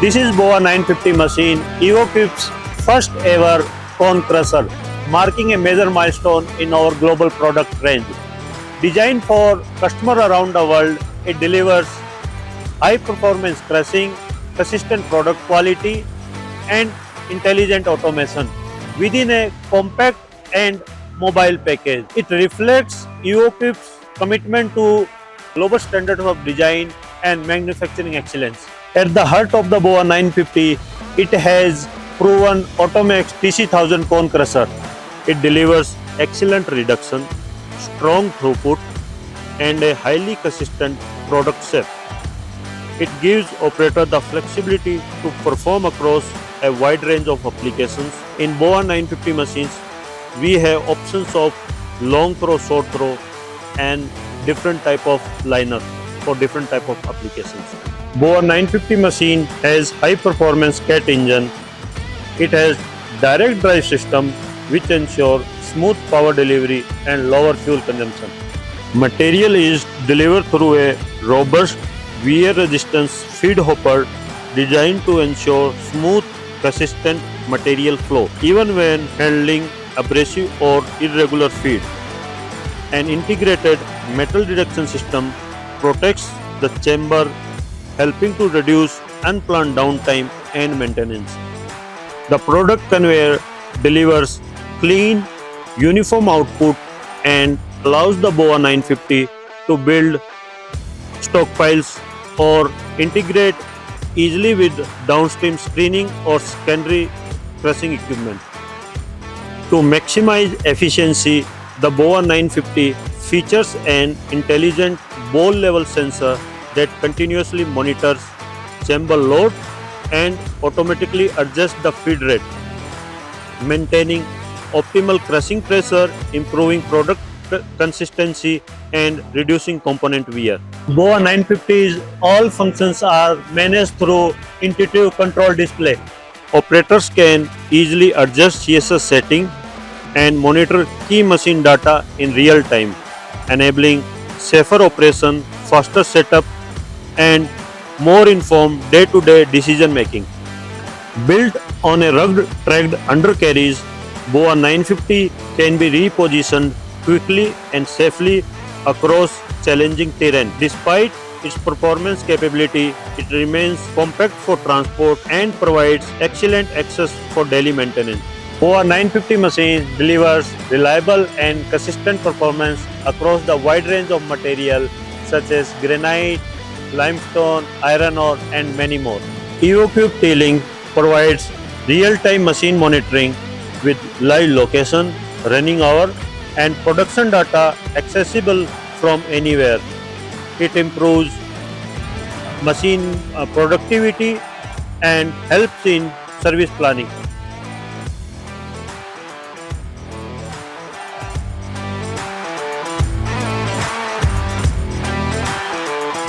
This is BOA 950 machine, EvoQuip's first ever cone crusher, marking a major milestone in our global product range. Designed for customers around the world, it delivers high performance crushing, consistent product quality, and intelligent automation within a compact and mobile package. It reflects EvoQuip's commitment to global standards of design and manufacturing excellence. At the heart of the BOA 950, it has proven Automax TC1000 cone crusher. It delivers excellent reduction, strong throughput, and a highly consistent product shape. It gives operator the flexibility to perform across a wide range of applications. In BOA 950 machines, we have options of long throw, short throw, and different type of liner for different type of applications. BOA 950 machine has high performance CAT engine. It has direct drive system which ensure smooth power delivery and lower fuel consumption. Material is delivered through a robust wear resistance feed hopper designed to ensure smooth, consistent material flow even when handling abrasive or irregular feed. An integrated metal detection system protects the chamber, helping to reduce unplanned downtime and maintenance. The product conveyor delivers clean, uniform output and allows the BOA 950 to build stockpiles or integrate easily with downstream screening or secondary crushing equipment. To maximize efficiency, the BOA 950 features an intelligent bowl level sensor that continuously monitors chamber load and automatically adjusts the feed rate, maintaining optimal crushing pressure, improving product consistency, and reducing component wear. BOA 950's all functions are managed through intuitive control display. Operators can easily adjust CSS setting and monitor key machine data in real time, enabling safer operation, faster setup, and more informed day-to-day decision making. Built on a rugged tracked undercarriage, BOA 950 can be repositioned quickly and safely across challenging terrain. Despite its performance capability, it remains compact for transport and provides excellent access for daily maintenance. BOA 950 machine delivers reliable and consistent performance across the wide range of material such as granite, limestone, iron ore, and many more. EvoQuip Tailing provides real-time machine monitoring with live location, running hour, and production data accessible from anywhere. It improves machine productivity and helps in service planning.